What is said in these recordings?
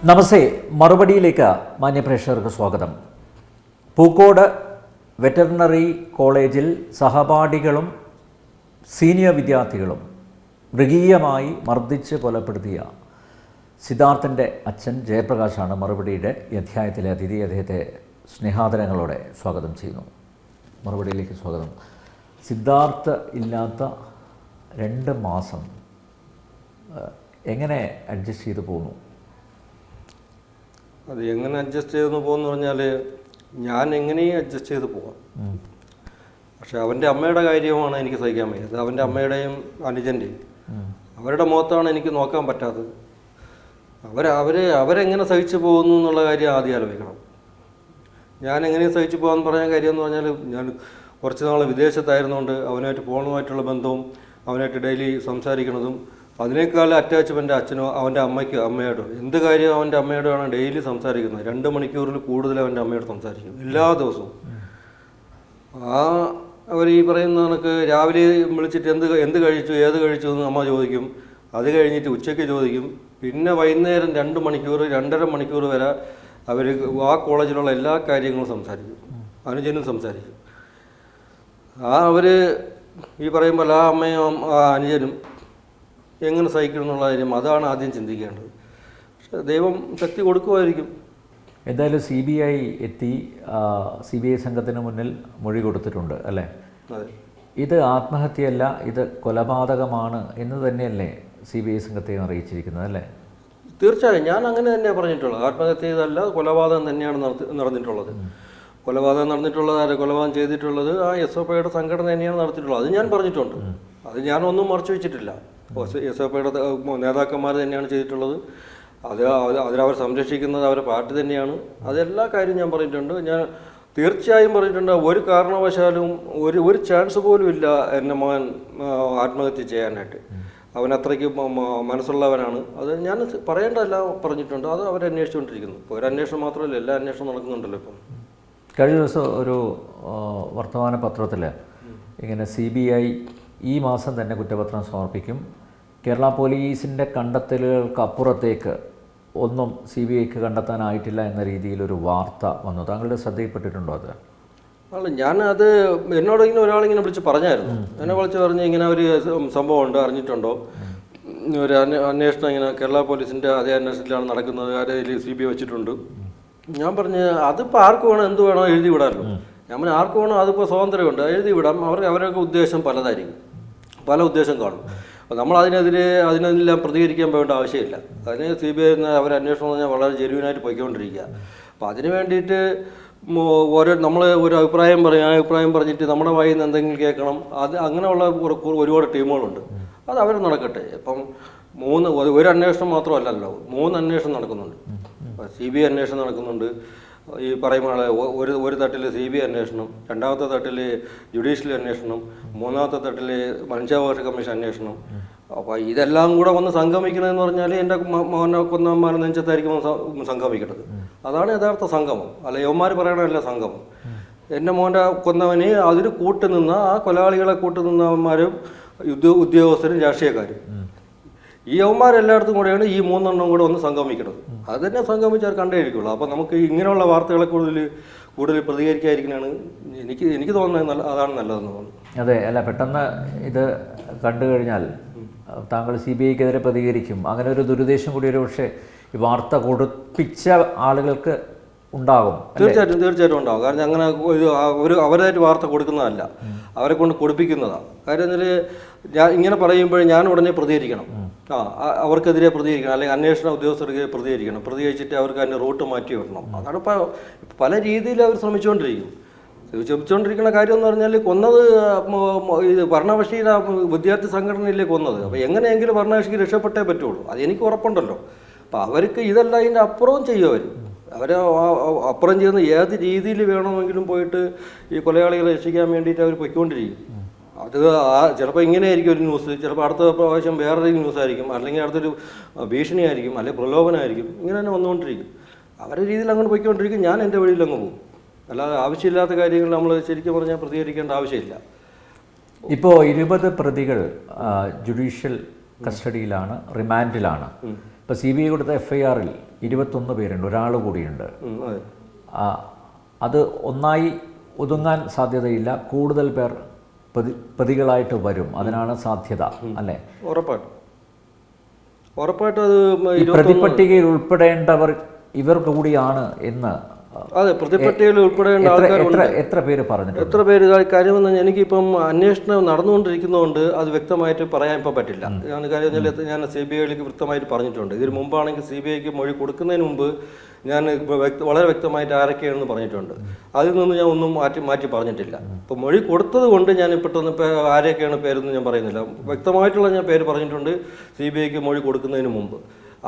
നമസ്തേ, മറുപടിയിലേക്ക് മാന്യപ്രേക്ഷകർക്ക് സ്വാഗതം. പൂക്കോട് വെറ്ററിനറി കോളേജിൽ സഹപാഠികളും സീനിയർ വിദ്യാർത്ഥികളും മൃഗീയമായി മർദ്ദിച്ച് കൊലപ്പെടുത്തിയ സിദ്ധാർത്ഥൻ്റെ അച്ഛൻ ജയപ്രകാശാണ് മറുപടിയുടെ ഈ അധ്യായത്തിലെ അതിഥി. അദ്ദേഹത്തെ സ്നേഹാദരങ്ങളോടെ സ്വാഗതം ചെയ്യുന്നു. മറുപടിയിലേക്ക് സ്വാഗതം. സിദ്ധാർത്ഥ് ഇല്ലാത്ത 2 മാസം എങ്ങനെ അഡ്ജസ്റ്റ് ചെയ്ത് പോകുന്നു? അത് എങ്ങനെ അഡ്ജസ്റ്റ് ചെയ്തെന്ന് പോകുമെന്ന് പറഞ്ഞാൽ ഞാൻ എങ്ങനെയും അഡ്ജസ്റ്റ് ചെയ്ത് പോകാം. പക്ഷെ അവൻ്റെ അമ്മയുടെ കാര്യമാണ് എനിക്ക് സഹിക്കാൻ വയ്യത്. അവൻ്റെ അമ്മയുടെയും അനുജൻ്റെയും അവരുടെ മുഖത്താണ് എനിക്ക് നോക്കാൻ പറ്റാത്തത്. അവരെങ്ങനെ സഹിച്ചു പോകുന്നു എന്നുള്ള കാര്യം ആദ്യം ആലോചിക്കണം. ഞാൻ എങ്ങനെയും സഹിച്ചു പോകാമെന്ന് പറയാൻ കാര്യം എന്ന് പറഞ്ഞാൽ ഞാൻ കുറച്ച് നാൾ വിദേശത്തായിരുന്നുകൊണ്ട് അവനായിട്ട് ഫോണുമായിട്ടുള്ള ബന്ധവും അവനായിട്ട് ഡെയിലി സംസാരിക്കുന്നതും അതിനേക്കാൾ അറ്റാച്ച്മെൻ്റ് അച്ഛനോ അവൻ്റെ അമ്മയോടോ എന്ത് കാര്യം അവൻ്റെ അമ്മയോടാണ് ഡെയിലി സംസാരിക്കുന്നത്. 2 മണിക്കൂറിൽ കൂടുതൽ അവൻ്റെ അമ്മയോട് സംസാരിക്കും എല്ലാ ദിവസവും. അവർ ഈ പറയുന്ന കണക്ക് രാവിലെ വിളിച്ചിട്ട് എന്ത് കഴിച്ചു ഏത് കഴിച്ചു എന്ന് അമ്മ ചോദിക്കും. അത് കഴിഞ്ഞിട്ട് ഉച്ചയ്ക്ക് ചോദിക്കും. പിന്നെ വൈകുന്നേരം 2 മണിക്കൂർ 2.5 മണിക്കൂർ വരെ അവർ ആ കോളേജിലുള്ള എല്ലാ കാര്യങ്ങളും സംസാരിക്കും. അനുജനും സംസാരിക്കും. അവർ ഈ പറയുമ്പോൾ ആ അമ്മയും ആ അനുജനും എങ്ങനെ സഹിക്കണം എന്നുള്ള കാര്യം അതാണ് ആദ്യം ചിന്തിക്കേണ്ടത്. പക്ഷേ ദൈവം ശക്തി കൊടുക്കുമായിരിക്കും. എന്തായാലും CBI എത്തി, CBI സംഘത്തിന് മുന്നിൽ മൊഴി കൊടുത്തിട്ടുണ്ട് അല്ലേ? അതെ. ഇത് ആത്മഹത്യയല്ല, ഇത് കൊലപാതകമാണ് എന്ന് തന്നെയല്ലേ CBI സംഘത്തെ അറിയിച്ചിരിക്കുന്നത് അല്ലേ? തീർച്ചയായും ഞാൻ അങ്ങനെ തന്നെയാണ് പറഞ്ഞിട്ടുള്ളത്. ആത്മഹത്യ ഇതല്ല, കൊലപാതകം തന്നെയാണ് നടന്നിട്ടുള്ളത്. കൊലപാതകം നടന്നിട്ടുള്ളത് കൊലപാതകം ചെയ്തിട്ടുള്ളത് ആ SOPയുടെ സംഘടന തന്നെയാണ് നടത്തിയിട്ടുള്ളത്. അത് ഞാൻ പറഞ്ഞിട്ടുണ്ട്. അത് ഞാനൊന്നും മറച്ചു വെച്ചിട്ടില്ല. SOPയുടെ നേതാക്കന്മാർ തന്നെയാണ് ചെയ്തിട്ടുള്ളത്. അതിലവർ സംരക്ഷിക്കുന്നത് അവരുടെ പാർട്ടി തന്നെയാണ്. അതെല്ലാ കാര്യവും ഞാൻ പറഞ്ഞിട്ടുണ്ട്. ഞാൻ തീർച്ചയായും പറഞ്ഞിട്ടുണ്ട്. ഒരു കാരണവശാലും ഒരു ചാൻസ് പോലും ഇല്ല എൻ്റെ മകൻ ആത്മഹത്യ ചെയ്യാനായിട്ട്. അവൻ അത്രയ്ക്ക് മനസ്സുള്ളവനാണ്. അത് ഞാൻ പറയേണ്ടതല്ല പറഞ്ഞിട്ടുണ്ട്. അത് അവരന്വേഷിച്ചുകൊണ്ടിരിക്കുന്നു. ഇപ്പോൾ ഒരു അന്വേഷണം മാത്രമല്ല, എല്ലാ അന്വേഷണം നടക്കുന്നുണ്ടല്ലോ ഇപ്പം. കഴിഞ്ഞ ദിവസം ഒരു വർത്തമാന പത്രത്തിൽ ഇങ്ങനെ CBI ഈ മാസം തന്നെ കുറ്റപത്രം സമർപ്പിക്കും, കേരള പോലീസിൻ്റെ കണ്ടെത്തലുകൾക്ക് അപ്പുറത്തേക്ക് ഒന്നും CBIക്ക് കണ്ടെത്താനായിട്ടില്ല എന്ന രീതിയിലൊരു വാർത്ത വന്നു. താങ്കളുടെ ശ്രദ്ധയിൽപ്പെട്ടിട്ടുണ്ടോ അത്? അല്ല, ഞാനത് എന്നോടിങ്ങനെ ഒരാളിങ്ങനെ വിളിച്ച് പറഞ്ഞായിരുന്നു. എന്നെ വിളിച്ച് പറഞ്ഞ് ഇങ്ങനെ ഒരു സംഭവം ഉണ്ട്, അറിഞ്ഞിട്ടുണ്ടോ? ഒരു അന്വേഷണം ഇങ്ങനെ കേരള പോലീസിൻ്റെ അതേ അന്വേഷണത്തിലാണ് നടക്കുന്നത്, ആരെയും CBI വെച്ചിട്ടുണ്ട്. ഞാൻ പറഞ്ഞ് അതിപ്പോൾ ആർക്ക് വേണോ എന്ത് വേണോ എഴുതി വിടാമല്ലോ. ഞാൻ പറഞ്ഞാൽ ആർക്ക് വേണോ അതിപ്പോൾ സ്വാതന്ത്ര്യമുണ്ട്, എഴുതി വിടാം. അവരൊക്കെ ഉദ്ദേശം പലതായിരിക്കും, പല ഉദ്ദേശം കാണും. അപ്പോൾ നമ്മൾ അതിനെല്ലാം പ്രതികരിക്കാൻ പോകേണ്ട ആവശ്യമില്ല. അതിന് CBI അവർ അന്വേഷണം പറഞ്ഞാൽ വളരെ ജെന്യുവനായിട്ട് പോയിക്കൊണ്ടിരിക്കുക. അപ്പോൾ അതിന് വേണ്ടിയിട്ട് നമ്മൾ ഒരു അഭിപ്രായം പറയും. ആ അഭിപ്രായം പറഞ്ഞിട്ട് നമ്മുടെ വായിൽ നിന്ന് എന്തെങ്കിലും കേൾക്കണം, അങ്ങനെയുള്ള ഒരുപാട് ടീമുകളുണ്ട്. അത് അവർ നടക്കട്ടെ. ഇപ്പം ഒരു അന്വേഷണം മാത്രമല്ലല്ലോ, 3 അന്വേഷണം നടക്കുന്നുണ്ട്. CBI അന്വേഷണം നടക്കുന്നുണ്ട്. ഈ പറയുമ്പോൾ ഒരു തട്ടിൽ CBI അന്വേഷണം, 2ാമത്തെ തട്ടിൽ ജുഡീഷ്യൽ അന്വേഷണം, 3ാമത്തെ തട്ടിൽ മനുഷ്യാവകാശ കമ്മീഷൻ അന്വേഷണം. അപ്പോൾ ഇതെല്ലാം കൂടെ ഒന്ന് സംഗമിക്കണമെന്ന് പറഞ്ഞാൽ എൻ്റെ മോനെ കൊന്നവന്മാരെ നെഞ്ചത്തായിരിക്കും സംഗമിക്കേണ്ടത്. അതാണ് യഥാർത്ഥ സംഗമം. അല്ല യവന്മാർ പറയണമല്ല സംഗമം. എൻ്റെ മോൻ്റെ കൊന്നവനെ അതിന് കൂട്ടുനിന്ന ആ കൊലയാളികളെ കൂട്ടുനിന്നവന്മാരും ഉദ്യോഗസ്ഥരും രാഷ്ട്രീയക്കാരും, ഈ യവന്മാരെല്ലായിടത്തും കൂടെയാണ് ഈ 3 എണ്ണം കൂടെ ഒന്ന് സംഗമിക്കുന്നത്. അത് തന്നെ സംഗമിച്ചാൽ കണ്ടേയിരിക്കുള്ളൂ. അപ്പോൾ നമുക്ക് ഇങ്ങനെയുള്ള വാർത്തകളെ കൂടുതൽ പ്രതികരിക്കാതിരിക്കുന്നതാണ് എനിക്ക് തോന്നുന്നത്. അതാണ് നല്ലതെന്ന് തോന്നുന്നു. അതെ, അല്ല പെട്ടെന്ന് ഇത് കണ്ടു കഴിഞ്ഞാൽ താങ്കൾ CBIക്കെതിരെ പ്രതികരിക്കും. അങ്ങനെ ഒരു ദുരുദ്ദേശം കൂടി ഒരു പക്ഷേ ഈ വാർത്ത കൊടുപ്പിച്ച ആളുകൾക്ക് ഉണ്ടാകും. തീർച്ചയായിട്ടും ഉണ്ടാകും. കാരണം അങ്ങനെ അവരായിട്ട് വാർത്ത കൊടുക്കുന്നതല്ല, അവരെ കൊണ്ട് കൊടുപ്പിക്കുന്നതാണ്. കാര്യം എന്നാൽ ഞാൻ ഇങ്ങനെ പറയുമ്പോൾ ഞാൻ ഉടനെ പ്രതികരിക്കണം. അവർക്കെതിരെ പ്രതികരിക്കണം, അല്ലെങ്കിൽ അന്വേഷണ ഉദ്യോഗസ്ഥർക്കെതിരെ പ്രതികരിക്കണം. പ്രതികരിച്ചിട്ട് അവർക്ക് അതിൻ്റെ റൂട്ട് മാറ്റി വിടണം. അതാണ് ഇപ്പോൾ പല രീതിയിൽ അവർ ശ്രമിച്ചുകൊണ്ടിരിക്കുന്ന കാര്യം എന്ന് പറഞ്ഞാൽ കൊന്നത് ഇത് ഭരണകക്ഷിയുടെ വിദ്യാർത്ഥി സംഘടനയിലേ കൊന്നത്. അപ്പോൾ എങ്ങനെയെങ്കിലും ഭരണകക്ഷിക്ക് രക്ഷപ്പെട്ടേ പറ്റുള്ളൂ, അത് എനിക്ക് ഉറപ്പുണ്ടല്ലോ. അപ്പോൾ അവർക്ക് ഇതല്ല, ഇതിൻ്റെ അപ്പുറവും ചെയ്യും. അവർ അപ്പുറം ചെയ്യുന്ന ഏത് രീതിയിൽ വേണമെങ്കിലും പോയിട്ട് ഈ കൊലയാളികളെ രക്ഷിക്കാൻ വേണ്ടിയിട്ട് അവർ പൊയ്ക്കൊണ്ടിരിക്കും. അത് ചിലപ്പോൾ ഇങ്ങനെയായിരിക്കും ഒരു ന്യൂസ്, ചിലപ്പോൾ അടുത്ത പ്രാവശ്യം വേറൊരു ന്യൂസായിരിക്കും, അല്ലെങ്കിൽ അടുത്തൊരു ഭീഷണിയായിരിക്കും, അല്ലെങ്കിൽ പ്രലോഭനമായിരിക്കും. ഇങ്ങനെ തന്നെ വന്നുകൊണ്ടിരിക്കും. അവരുടെ രീതിയിൽ അങ്ങോട്ട് പൊയ്ക്കൊണ്ടിരിക്കും. ഞാൻ എൻ്റെ വഴിയിൽ അങ്ങ് പോകും. അല്ലാതെ ആവശ്യമില്ലാത്ത കാര്യങ്ങൾ നമ്മൾ ശരിക്കും പറഞ്ഞാൽ പ്രതികരിക്കേണ്ട ആവശ്യമില്ല. ഇപ്പോൾ 20 പ്രതികൾ ജുഡീഷ്യൽ കസ്റ്റഡിയിലാണ്, റിമാൻഡിലാണ്. ഇപ്പോൾ CBI കൊടുത്ത FIR-ൽ 21 പേരുണ്ട്, ഒരാൾ കൂടിയുണ്ട്. അതെ. അത് ഒന്നായി ഒതുങ്ങാൻ സാധ്യതയില്ല, കൂടുതൽ പേർ പ്രതികളായിട്ട് വരും, അതിനാണ് സാധ്യത അല്ലേ? ഉറപ്പായിട്ടും അത് പ്രതിപട്ടികയിൽ ഉൾപ്പെടേണ്ടവർ ഇവർ കൂടിയാണ് എന്ന്. അതെ, പ്രതിപട്ടികയിൽ ഉൾപ്പെടേണ്ട ആൾക്കാരുണ്ട്. എത്ര പേര് പറഞ്ഞിട്ടുണ്ട്? എത്ര പേര്? കാര്യമെന്ന് എനിക്കിപ്പം അന്വേഷണം നടന്നുകൊണ്ടിരിക്കുന്നതുകൊണ്ട് അത് വ്യക്തമായിട്ട് പറയാൻ ഇപ്പം പറ്റില്ല. ഞാൻ CBIയിലേക്ക് വ്യക്തമായിട്ട് പറഞ്ഞിട്ടുണ്ട്. ഇതിന് മുമ്പാണെങ്കിൽ CBIക്ക് മൊഴി കൊടുക്കുന്നതിന് മുമ്പ് ഞാൻ വളരെ വ്യക്തമായിട്ട് ആരൊക്കെയാണെന്ന് പറഞ്ഞിട്ടുണ്ട്. അതിൽ നിന്ന് ഞാൻ ഒന്നും മാറ്റി പറഞ്ഞിട്ടില്ല. ഇപ്പം മൊഴി കൊടുത്തത് കൊണ്ട് ഞാൻ പെട്ടെന്ന് ആരൊക്കെയാണ് പേരെന്ന് ഞാൻ പറയുന്നില്ല. വ്യക്തമായിട്ടുള്ള ഞാൻ പേര് പറഞ്ഞിട്ടുണ്ട് CBIക്ക് മൊഴി കൊടുക്കുന്നതിന് മുമ്പ്.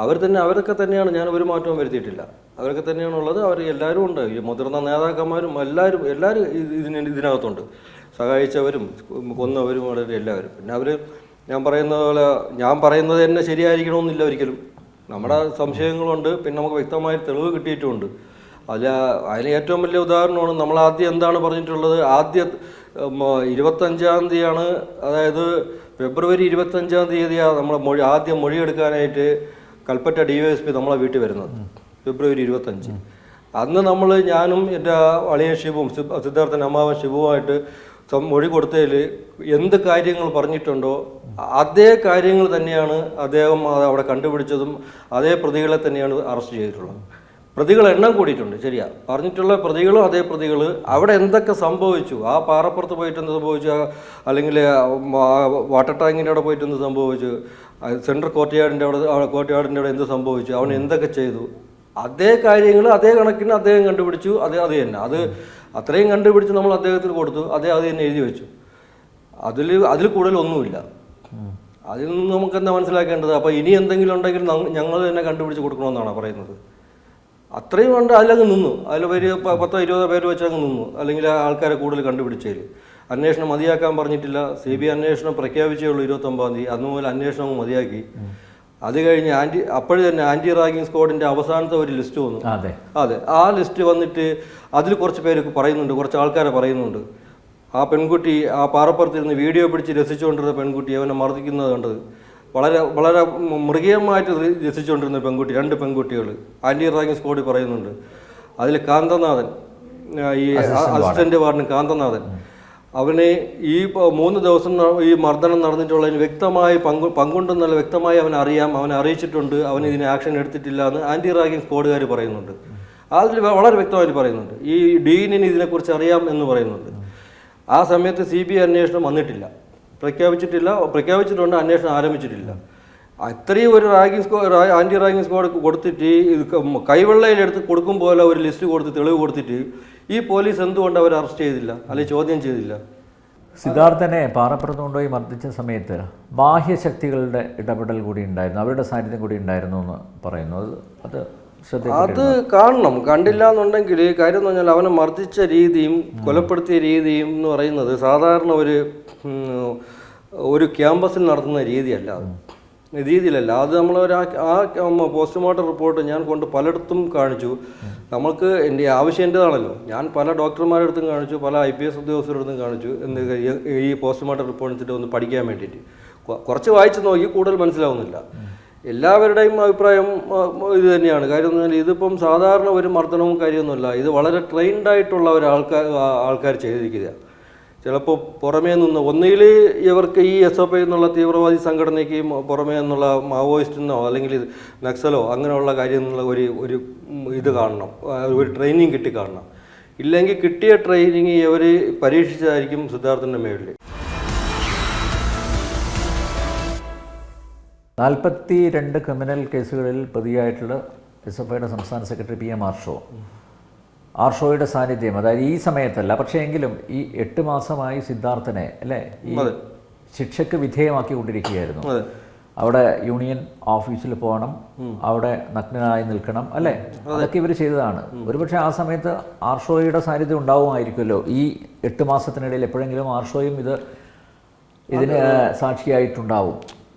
അവരൊക്കെ തന്നെയാണ്, ഞാൻ ഒരു മാറ്റവും വരുത്തിയിട്ടില്ല. അവരൊക്കെ തന്നെയാണുള്ളത്. അവർ എല്ലാവരും ഉണ്ട്, ഈ മുതിർന്ന നേതാക്കന്മാരും എല്ലാവരും ഇതിനകത്തുണ്ട്. സഹായിച്ചവരും കൊന്നവരും വളരെ എല്ലാവരും. പിന്നെ ഞാൻ പറയുന്നത് പോലെ ഞാൻ പറയുന്നത് തന്നെ ശരിയായിരിക്കണമെന്നില്ല ഒരിക്കലും. നമ്മുടെ സംശയങ്ങളുണ്ട്, പിന്നെ നമുക്ക് വ്യക്തമായ തെളിവ് കിട്ടിയിട്ടുമുണ്ട്. അതിന് ഏറ്റവും വലിയ ഉദാഹരണമാണ് നമ്മൾ ആദ്യം എന്താണ് പറഞ്ഞിട്ടുള്ളത്. 25-ാം തീയതിയാണ്, അതായത് ഫെബ്രുവരി 25-ാം തീയതിയാണ് നമ്മൾ ആദ്യം മൊഴിയെടുക്കാനായിട്ട് കൽപ്പറ്റ DYSP നമ്മളെ വീട്ടിൽ വരുന്നത്. ഫെബ്രുവരി 25. അന്ന് ഞാനും എൻ്റെ അളിയൻ ഷിബുവും സിദ്ധാർത്ഥൻ അമ്മാവൻ ഷിബുവുമായിട്ട് മൊഴി കൊടുത്തതിൽ എന്ത് കാര്യങ്ങൾ പറഞ്ഞിട്ടുണ്ടോ അതേ കാര്യങ്ങൾ തന്നെയാണ് അദ്ദേഹം അവിടെ കണ്ടുപിടിച്ചതും. അതേ പ്രതികളെ തന്നെയാണ് അറസ്റ്റ് ചെയ്തിട്ടുള്ളത്. പ്രതികൾ എണ്ണം കൂടിയിട്ടുണ്ട്, ശരിയാ. പറഞ്ഞിട്ടുള്ള പ്രതികളും അതേ പ്രതികൾ. അവിടെ എന്തൊക്കെ സംഭവിച്ചു, ആ പാറപ്പുറത്ത് പോയിട്ട് എന്ത് സംഭവിച്ചു, അല്ലെങ്കിൽ വാട്ടർ ടാങ്കിൻ്റെ അവിടെ പോയിട്ട് എന്ത് സംഭവിച്ചു, സെൻട്രൽ കോർട്ട്യാർഡിൻ്റെ അവിടെ എന്ത് സംഭവിച്ചു, അവൻ എന്തൊക്കെ ചെയ്തു, അതേ കാര്യങ്ങൾ അതേ കണക്കിന് അദ്ദേഹം കണ്ടുപിടിച്ചു. അത് തന്നെ അത്രയും കണ്ടുപിടിച്ച് നമ്മൾ അദ്ദേഹത്തിന് കൊടുത്തു. അത് തന്നെ എഴുതി വെച്ചു. അതിൽ കൂടുതൽ ഒന്നുമില്ല. അതിൽ നിന്ന് നമുക്ക് എന്താ മനസ്സിലാക്കേണ്ടത്? അപ്പോൾ ഇനി എന്തെങ്കിലും ഉണ്ടെങ്കിൽ ഞങ്ങൾ തന്നെ കണ്ടുപിടിച്ച് കൊടുക്കണമെന്നാണ് പറയുന്നത്. അത്രയും ഉണ്ട്. അതിലങ്ങ് നിന്നു. അതിൽ 10-20 പേര് വെച്ചങ്ങ് നിന്നു. അല്ലെങ്കിൽ ആൾക്കാരെ കൂടുതൽ കണ്ടുപിടിച്ചതിൽ അന്വേഷണം മതിയാക്കാൻ പറഞ്ഞിട്ടില്ല. CBI അന്വേഷണം പ്രഖ്യാപിച്ചേ ഉള്ളൂ 29-ാം തീയതി. അന്ന് മുതൽ അന്വേഷണം മതിയാക്കി. അത് കഴിഞ്ഞ് അപ്പോഴും തന്നെ ആൻറ്റി റാഗിങ് സ്ക്വാഡിൻ്റെ അവസാനത്തെ ഒരു ലിസ്റ്റ് വന്നു. അതെ, ആ ലിസ്റ്റ് വന്നിട്ട് അതിൽ കുറച്ച് പേര് പറയുന്നുണ്ട്, കുറച്ച് ആൾക്കാരെ പറയുന്നുണ്ട്. ആ പെൺകുട്ടി ആ പാറപ്പുറത്തിരുന്ന് വീഡിയോ പിടിച്ച് രസിച്ചുകൊണ്ടിരുന്ന പെൺകുട്ടി അവനെ മർദ്ദിക്കുന്നത് കണ്ടത് വളരെ വളരെ മൃഗീയമായിട്ട് രസിച്ചുകൊണ്ടിരുന്ന പെൺകുട്ടി, 2 പെൺകുട്ടികൾ ആൻറ്റി റാഗിങ് സ്ക്വാഡിൽ പറയുന്നുണ്ട്. അതിൽ കാന്തനാഥൻ, ഈ അസിസ്റ്റന്റ് വാർഡൻ കാന്തനാഥൻ, അവനെ ഈ 3 ദിവസം ഈ മർദ്ദനം നടന്നിട്ടുള്ളതിന് വ്യക്തമായി പങ്കുണ്ടെന്നുള്ള വ്യക്തമായി അവനെ അറിയിച്ചിട്ടുണ്ട്. അവൻ ഇതിന് ആക്ഷൻ എടുത്തിട്ടില്ല എന്ന് ആൻറ്റി റാഗിങ് സ്ക്വാഡുകാർ പറയുന്നുണ്ട്. അതിൽ വളരെ വ്യക്തമായിട്ട് പറയുന്നുണ്ട്. ഈ ഡീനിന് ഇതിനെക്കുറിച്ച് അറിയാം എന്ന് പറയുന്നുണ്ട്. ആ സമയത്ത് CBI അന്വേഷണം വന്നിട്ടില്ല, പ്രഖ്യാപിച്ചിട്ടുണ്ട്, അന്വേഷണം ആരംഭിച്ചിട്ടില്ല. അത്രയും ഒരു ആൻറ്റി റാഗിങ് സ്ക്വാഡ് കൊടുത്തിട്ട് കൈവെള്ളയിലെടുത്ത് കൊടുക്കും പോലെ ഒരു ലിസ്റ്റ് കൊടുത്ത് തെളിവ് കൊടുത്തിട്ട് ഈ പോലീസ് എന്തുകൊണ്ട് അവർ അറസ്റ്റ് ചെയ്തില്ല, അല്ലെങ്കിൽ ചോദ്യം ചെയ്തില്ല? സിദ്ധാർത്ഥനെ പാറപ്പുറത്ത് കൊണ്ടുപോയി മർദ്ദിച്ച സമയത്ത് ബാഹ്യശക്തികളുടെ ഇടപെടൽ കൂടി ഉണ്ടായിരുന്നു, അവരുടെ സാന്നിധ്യം കൂടി ഉണ്ടായിരുന്നു എന്ന് പറയുന്നു. അത് കാണണം. കണ്ടില്ല എന്നുണ്ടെങ്കിൽ കാര്യം എന്ന് പറഞ്ഞാൽ അവനെ മർദ്ദിച്ച രീതിയും കൊലപ്പെടുത്തിയ രീതിയും എന്ന് പറയുന്നത് സാധാരണ ഒരു ക്യാമ്പസിൽ നടത്തുന്ന രീതിയല്ല, അത് നമ്മൾ പോസ്റ്റ്മോർട്ടം റിപ്പോർട്ട് ഞാൻ കൊണ്ട് പലയിടത്തും കാണിച്ചു. നമുക്ക് എൻ്റെ ആവശ്യം എൻ്റെതാണല്ലോ. ഞാൻ പല ഡോക്ടർമാരുടെ അടുത്തും കാണിച്ചു, പല IPS ഉദ്യോഗസ്ഥരുടെ അടുത്തും കാണിച്ചു. ഈ പോസ്റ്റ്മോർട്ടം റിപ്പോർട്ടിട്ട് ഒന്ന് പഠിക്കാൻ വേണ്ടിയിട്ട് കുറച്ച് വായിച്ച് നോക്കി, കൂടുതൽ മനസ്സിലാവുന്നില്ല. എല്ലാവരുടെയും അഭിപ്രായം ഇത് തന്നെയാണ്. കാര്യം എന്ന് പറഞ്ഞാൽ ഇതിപ്പം സാധാരണ ഒരു മർദ്ദനവും കാര്യമൊന്നുമല്ല. ഇത് വളരെ ട്രെയിൻഡ് ആയിട്ടുള്ള ആൾക്കാർ ചെയ്തിരിക്കുക. ചിലപ്പോൾ പുറമേ നിന്ന് ഒന്നുകിൽ ഇവർക്ക് ഈ SOP എന്നുള്ള തീവ്രവാദി സംഘടനയ്ക്ക് പുറമേ നിന്നുള്ള മാവോയിസ്റ്റിനോ അല്ലെങ്കിൽ നക്സലോ അങ്ങനെയുള്ള കാര്യം എന്നുള്ള ഒരു ഇത് കാണണം, ഒരു ട്രെയിനിങ് കിട്ടി കാണണം. ഇല്ലെങ്കിൽ കിട്ടിയ ട്രെയിനിങ് ഇവർ പരീക്ഷിച്ചതായിരിക്കും സിദ്ധാർത്ഥൻ്റെ മേളിൽ. 42 ക്രിമിനൽ കേസുകളിൽ പ്രതിയായിട്ടുള്ള SFIയുടെ സംസ്ഥാന സെക്രട്ടറി PM ആർഷോയുടെ സാന്നിധ്യം, അതായത് ഈ സമയത്തല്ല, പക്ഷേ എങ്കിലും ഈ 8 മാസമായി സിദ്ധാർത്ഥനെ അല്ലേ ഈ ശിക്ഷയ്ക്ക് വിധേയമാക്കിക്കൊണ്ടിരിക്കുകയായിരുന്നു. അവിടെ യൂണിയൻ ഓഫീസിൽ പോകണം, അവിടെ നഗ്നനായി നിൽക്കണം അല്ലേ, അതൊക്കെ ഇവർ ചെയ്തതാണ്. ഒരുപക്ഷെ ആ സമയത്ത് ആർഷോയുടെ സാന്നിധ്യം ഉണ്ടാവുമായിരിക്കുമല്ലോ. ഈ 8 മാസത്തിനിടയിൽ എപ്പോഴെങ്കിലും ആർഷോയും ഇതിന് സാക്ഷിയായിട്ടുണ്ടാവും.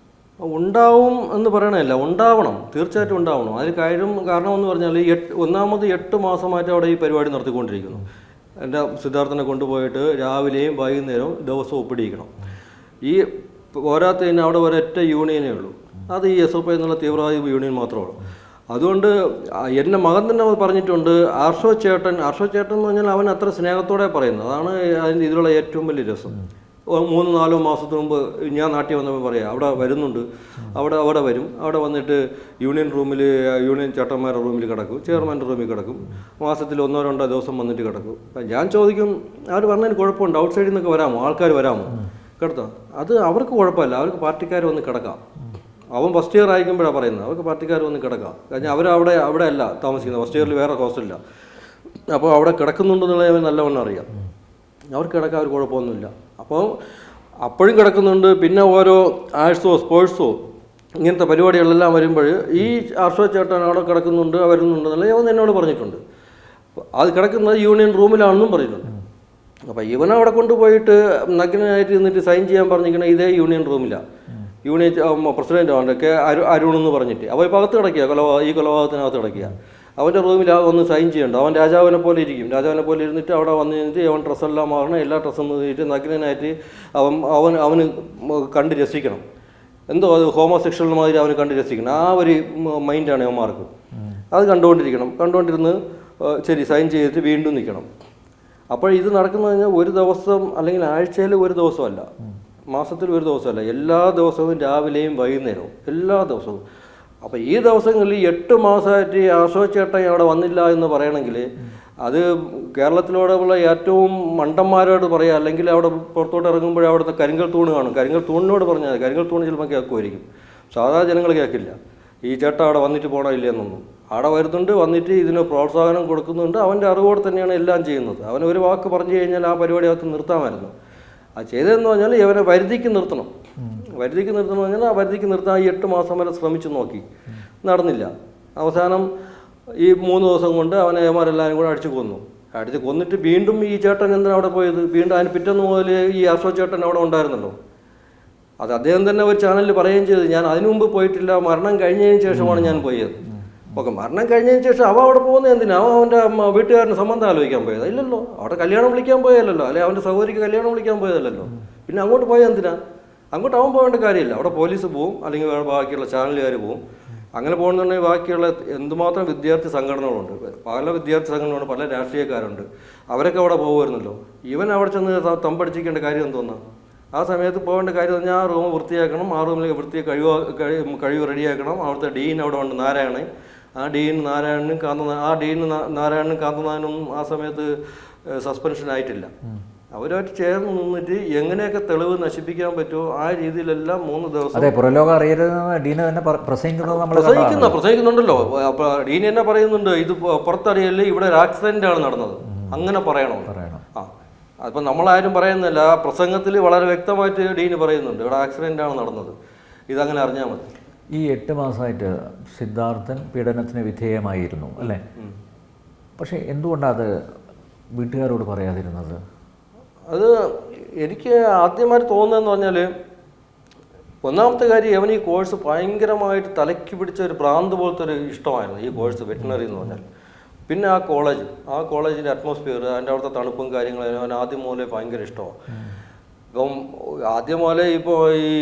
ഉണ്ടാവും എന്ന് പറയണമല്ല, ഉണ്ടാവണം, തീർച്ചയായിട്ടും ഉണ്ടാവണം. അതിന് കാരണമെന്ന് പറഞ്ഞാൽ ഒന്നാമത് 8 മാസമായിട്ട് അവിടെ ഈ പരിപാടി നടത്തിക്കൊണ്ടിരിക്കുന്നു. എൻ്റെ സിദ്ധാർത്ഥനെ കൊണ്ടുപോയിട്ട് രാവിലെയും വൈകുന്നേരവും ദിവസവും ഒപ്പിടിയിക്കണം. ഈ പോരാത്തതിന് അവിടെ ഒരൊറ്റ യൂണിയനേ ഉള്ളൂ, അത് ഈ SOP എന്നുള്ള തീവ്രവാദി യൂണിയൻ മാത്രമേ ഉള്ളൂ. അതുകൊണ്ട് എൻ്റെ മകൻ തന്നെ പറഞ്ഞിട്ടുണ്ട്, ആർഷോ ചേട്ടൻ എന്ന് പറഞ്ഞാൽ അവൻ അത്ര സ്നേഹത്തോടെ പറയുന്നത്. അതാണ് അതിൻ്റെ ഇതിലുള്ള ഏറ്റവും വലിയ രസം. 3-4 മാസത്തിന് മുമ്പ് ഞാൻ നാട്ടിൽ വന്നപ്പോൾ പറയാം, അവിടെ വരുന്നുണ്ട്, അവിടെ വരും, അവിടെ വന്നിട്ട് യൂണിയൻ ചേട്ടന്മാരുടെ റൂമിൽ കിടക്കും, ചെയർമാൻ്റെ റൂമിൽ കിടക്കും, മാസത്തിൽ 1-2 ദിവസം വന്നിട്ട് കിടക്കും. ഞാൻ ചോദിക്കും, അവർ പറഞ്ഞതിന് കുഴപ്പമുണ്ട്, ഔട്ട് സൈഡിൽ നിന്നൊക്കെ വരാമോ, ആൾക്കാർ വരാമോ കിടത്താം? അത് അവർക്ക് കുഴപ്പമില്ല, അവർക്ക് പാർട്ടിക്കാർ വന്ന് കിടക്കാം. അവൻ ഫസ്റ്റ് ഇയർ ആയിരിക്കുമ്പോഴാണ് പറയുന്നത്, അവർക്ക് പാർട്ടിക്കാർ വന്ന് കിടക്കാം. കാരണം അവിടെ അല്ല താമസിക്കുന്നത്, ഫസ്റ്റ് ഇയറിൽ വേറെ ഹോസ്റ്റലില്ല. അപ്പോൾ അവിടെ കിടക്കുന്നുണ്ടെന്നുള്ളത് അവൻ നല്ലവണ്ണം അറിയാം. അവർക്ക് കിടക്കാൻ ഒരു കുഴപ്പമൊന്നുമില്ല. അപ്പോൾ അപ്പോഴും കിടക്കുന്നുണ്ട്. പിന്നെ ഓരോ ആർട്സോ സ്പോർട്സോ ഇങ്ങനത്തെ പരിപാടികളെല്ലാം വരുമ്പോൾ ഈ ആർഷോ ചേട്ടൻ അവിടെ കിടക്കുന്നുണ്ട്, വരുന്നുണ്ടെന്നുള്ള അവൻ എന്നോട് പറഞ്ഞിട്ടുണ്ട്. അത് കിടക്കുന്നത് യൂണിയൻ റൂമിലാണെന്നും പറഞ്ഞിട്ടുണ്ട്. അപ്പോൾ ഇവനവിടെ കൊണ്ടുപോയിട്ട് നഗ്നനായിട്ട് നിന്നിട്ട് സൈൻ ചെയ്യാൻ പറഞ്ഞിരിക്കണം ഇതേ യൂണിയൻ റൂമിലാണ്. യൂണിയൻ പ്രസിഡൻ്റ് അവൻ്റെ അരുൺ എന്ന് പറഞ്ഞിട്ട് അവൻ ഇപ്പോൾ അകത്ത് കിടക്കുക, ഈ കൊലപാതകത്തിനകത്ത് കിടക്കുക. അവൻ്റെ റൂമിൽ ഒന്ന് സൈൻ ചെയ്യണ്ട. അവൻ രാജാവിനെ പോലെ ഇരിക്കും. രാജാവിനെ പോലെ ഇരുന്നിട്ട് അവിടെ വന്ന് കഴിഞ്ഞിട്ട് അവൻ ഡ്രസ്സെല്ലാം മാറണം, എല്ലാ ഡ്രസ്സും നോക്കിയിട്ട് നഗ്നനായിട്ട് അവന് കണ്ട് രസിക്കണം. എന്തോ അത് ഹോമോസെക്ഷൽ മാതിരി അവന് കണ്ട് രസിക്കണം. ആ ഒരു മൈൻഡാണ് അവന്മാർക്ക്. അത് കണ്ടുകൊണ്ടിരുന്ന് ശരി സൈൻ ചെയ്തിട്ട് വീണ്ടും നിൽക്കണം. അപ്പോൾ ഇത് നടക്കുന്നത് കഴിഞ്ഞാൽ ഒരു ദിവസം അല്ലെങ്കിൽ ആഴ്ചയിൽ ഒരു ദിവസമല്ല, മാസത്തിൽ ഒരു ദിവസമല്ല, എല്ലാ ദിവസവും രാവിലെയും വൈകുന്നേരവും എല്ലാ ദിവസവും. അപ്പോൾ ഈ ദിവസങ്ങളിൽ 8 മാസമായിട്ട് ആർഷോ ചേട്ടൻ അവിടെ വന്നില്ല എന്ന് പറയണമെങ്കിൽ അത് കേരളത്തിലോടുള്ള ഏറ്റവും മണ്ടന്മാരോട് പറയുക. അല്ലെങ്കിൽ അവിടെ പുറത്തോട്ട് ഇറങ്ങുമ്പോൾ അവിടുത്തെ കരിങ്കൽ തൂണ് കാണും, കരിങ്കൽ തൂണിനോട് പറഞ്ഞാൽ കരിങ്കൽ തൂണ് ചിലപ്പോൾ കേൾക്കുമായിരിക്കും, സാധാരണ ജനങ്ങൾ കേൾക്കില്ല. ഈ ചേട്ടൻ അവിടെ വന്നിട്ട് പോകണമില്ല എന്നൊന്നും. അവിടെ വരുന്നുണ്ട്, വന്നിട്ട് ഇതിന് പ്രോത്സാഹനം കൊടുക്കുന്നുണ്ട്. അവൻ്റെ അറിവോടെ തന്നെയാണ് എല്ലാം ചെയ്യുന്നത്. അവൻ ഒരു വാക്ക് പറഞ്ഞു കഴിഞ്ഞാൽ ആ പരിപാടി അകത്ത് നിർത്താമായിരുന്നു. അത് ചെയ്തതെന്ന് പറഞ്ഞാൽ ഇവനെ വരുതിക്ക് നിർത്തണം പറഞ്ഞാൽ ആ വരുതിക്ക് നിർത്താൻ 8 മാസം വരെ ശ്രമിച്ചു നോക്കി, നടന്നില്ല. അവസാനം ഈ 3 ദിവസം കൊണ്ട് അവനെ ഏമാരെല്ലാവരും കൂടെ അടിച്ചു കൊന്നിട്ട് വീണ്ടും ഈ ചേട്ടൻ എന്തിനാണ് അവിടെ പോയത്? വീണ്ടും അതിന് പിറ്റേന്ന് മുതൽ ഈ ആർഷോ ചേട്ടൻ അവിടെ ഉണ്ടായിരുന്നല്ലോ. അത് അദ്ദേഹം തന്നെ ഒരു ചാനലിൽ പറയുകയും ചെയ്തു, ഞാൻ അതിനു മുമ്പ് പോയിട്ടില്ല, മരണം കഴിഞ്ഞതിന് ശേഷമാണ് ഞാൻ പോയത്. ഓക്കെ, മരണം കഴിഞ്ഞതിന് ശേഷം അവിടെ പോകുന്നത് എന്തിനാ? അവൻ്റെ വീട്ടുകാരന് സംബന്ധം ആലോചിക്കാൻ പോയത് ഇല്ലല്ലോ, അവിടെ കല്യാണം വിളിക്കാൻ പോയതല്ലോ, അല്ലെങ്കിൽ അവൻ്റെ സഹോദരിക്ക് കല്യാണം വിളിക്കാൻ പോയതല്ലല്ലോ. പിന്നെ അങ്ങോട്ട് പോയത് എന്തിനാ? അങ്ങോട്ട് അവൻ പോകേണ്ട കാര്യമില്ല. അവിടെ പോലീസ് പോവും, അല്ലെങ്കിൽ ബാക്കിയുള്ള ചാനലുകാർ പോവും. അങ്ങനെ പോകുന്നുണ്ടെങ്കിൽ ബാക്കിയുള്ള എന്തുമാത്രം വിദ്യാർത്ഥി സംഘടനകളുണ്ട്, പല വിദ്യാർത്ഥി സംഘടനകളുണ്ട്, പല രാഷ്ട്രീയക്കാരുണ്ട്, അവരൊക്കെ അവിടെ പോകുമായിരുന്നല്ലോ. ഇവൻ അവിടെ ചെന്ന് തമ്പടിച്ചിരിക്കേണ്ട കാര്യം എന്തോന്നാ? ആ സമയത്ത് പോകേണ്ട കാര്യം പറഞ്ഞാൽ ആ റൂം വൃത്തിയാക്കണം, ആ റൂമിലേക്ക് കഴിവ് റെഡിയാക്കണം. അവിടുത്തെ ഡീൻ അവിടെ ഉണ്ട്, നാരായണൻ. ആ ഡീൻ നാരായണനും കാന്തനാഥനും ആ സമയത്ത് സസ്പെൻഷൻ ആയിട്ടില്ല. അവരുമായിട്ട് ചേർന്ന് നിന്നിട്ട് എങ്ങനെയൊക്കെ തെളിവ് നശിപ്പിക്കാൻ പറ്റുമോ ആ രീതിയിലെല്ലാം 3 ദിവസം പ്രസംഗിക്കുന്നുണ്ടല്ലോ. അപ്പോൾ ഡീൻ എന്നെ പറയുന്നുണ്ട്, ഇത് പുറത്തറിയല്ലേ, ഇവിടെ ഒരു ആക്സിഡൻ്റ് ആണ് നടന്നത്, അങ്ങനെ പറയണം. അപ്പം നമ്മളാരും പറയുന്നില്ല, ആ പ്രസംഗത്തിൽ വളരെ വ്യക്തമായിട്ട് ഡീന് പറയുന്നുണ്ട്, ഇവിടെ ആക്സിഡൻ്റ് ആണ് നടന്നത്, ഇതങ്ങനെ അറിഞ്ഞാൽ മതി. ഈ 8 മാസമായിട്ട് സിദ്ധാർത്ഥൻ പീഡനത്തിന് വിധേയമായിരുന്നു അല്ലേ? പക്ഷേ എന്തുകൊണ്ടാണ് അത് വീട്ടുകാരോട് പറയാതിരുന്നത്? അത് എനിക്ക് ആദ്യമായിട്ട് തോന്നുന്നതെന്ന് പറഞ്ഞാൽ, ഒന്നാമത്തെ കാര്യം അവൻ ഈ കോഴ്സ് ഭയങ്കരമായിട്ട് തലയ്ക്ക് പിടിച്ച ഒരു ഭ്രാന്ത് പോലത്തെ ഒരു ഇഷ്ടമായിരുന്നു ഈ കോഴ്സ്, വെറ്റിനറി എന്ന് പറഞ്ഞാൽ. പിന്നെ ആ കോളേജിൻ്റെ അറ്റ്മോസ്ഫിയർ, അതിൻ്റെ അവിടുത്തെ തണുപ്പും കാര്യങ്ങളും അവൻ ആദ്യം മുതലേ ഭയങ്കര ഇഷ്ടമാണ്. ഇപ്പം ആദ്യം മുതലേ ഇപ്പോൾ ഈ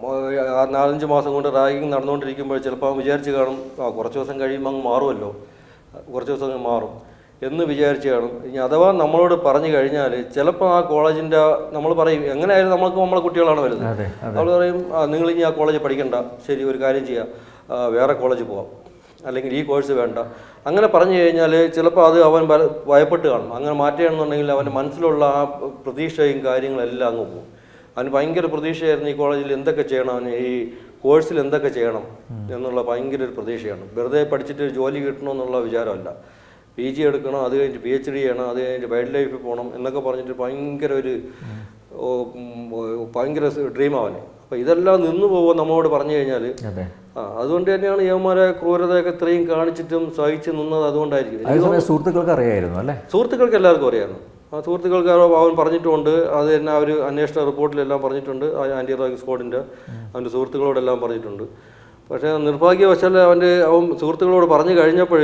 4-5 മാസം കൊണ്ട് റാഗിങ് നടന്നുകൊണ്ടിരിക്കുമ്പോൾ ചിലപ്പോൾ വിചാരിച്ച് കാണും, കുറച്ച് ദിവസം കഴിയുമ്പോൾ അങ്ങ് മാറുമല്ലോ, കുറച്ച് ദിവസം മാറും എന്ന് വിചാരിച്ച് കാണും. ഇനി അഥവാ നമ്മളോട് പറഞ്ഞു കഴിഞ്ഞാൽ ചിലപ്പോൾ ആ കോളേജിൻ്റെ നമ്മൾ പറയും, എങ്ങനെയായാലും നമ്മളെ കുട്ടികളാണ് വരുന്നത്, നമ്മൾ പറയും നിങ്ങളിനി ആ കോളേജിൽ പഠിക്കണ്ട, ശരി ഒരു കാര്യം ചെയ്യാം, വേറെ കോളേജിൽ പോകാം, അല്ലെങ്കിൽ ഈ കോഴ്സ് വേണ്ട, അങ്ങനെ പറഞ്ഞു കഴിഞ്ഞാൽ ചിലപ്പോൾ അത് അവൻ ഭയപ്പെട്ട് കാണും. അങ്ങനെ മാറ്റുകയാണെന്നുണ്ടെങ്കിൽ അവൻ്റെ മനസ്സിലുള്ള ആ പ്രതീക്ഷയും കാര്യങ്ങളെല്ലാം അങ്ങ് പോകും. അവന് ഭയങ്കര പ്രതീക്ഷയായിരുന്നു ഈ കോളേജിൽ എന്തൊക്കെ ചെയ്യണം, ഈ കോഴ്സിൽ എന്തൊക്കെ ചെയ്യണം എന്നുള്ള ഭയങ്കര ഒരു പ്രതീക്ഷയാണ്. വെറുതെ പഠിച്ചിട്ട് ജോലി കിട്ടണമെന്നുള്ള വിചാരമല്ല, PG എടുക്കണം, അത് കഴിഞ്ഞിട്ട് PhD ചെയ്യണം, അത് കഴിഞ്ഞിട്ട് വൈൽഡ് ലൈഫിൽ പോകണം എന്നൊക്കെ പറഞ്ഞിട്ട് ഭയങ്കര ഡ്രീമാവനെ. അപ്പോൾ ഇതെല്ലാം നിന്ന് പോകുമോ നമ്മളോട് പറഞ്ഞു കഴിഞ്ഞാൽ. അതുകൊണ്ട് തന്നെയാണ് യവന്മാരെ ക്രൂരതയൊക്കെ ഇത്രയും കാണിച്ചിട്ടും സഹിച്ച് നിന്നത്. അതുകൊണ്ടായിരിക്കും. സുഹൃത്തുക്കൾക്ക് അറിയായിരുന്നു അല്ലേ? സുഹൃത്തുക്കൾക്ക് എല്ലാവർക്കും അറിയാമായിരുന്നു. ആ സുഹൃത്തുക്കൾക്ക് അവൻ പറഞ്ഞിട്ടുണ്ട്, അത് തന്നെ അവർ അന്വേഷണ റിപ്പോർട്ടിലെല്ലാം പറഞ്ഞിട്ടുണ്ട്. ആൻറ്റി റാഗിംഗ് സ്ക്വാഡിൻ്റെ അവൻ്റെ സുഹൃത്തുക്കളോടെല്ലാം പറഞ്ഞിട്ടുണ്ട്. പക്ഷേ നിർഭാഗ്യവശാൽ അവൻ സുഹൃത്തുക്കളോട് പറഞ്ഞു കഴിഞ്ഞപ്പോൾ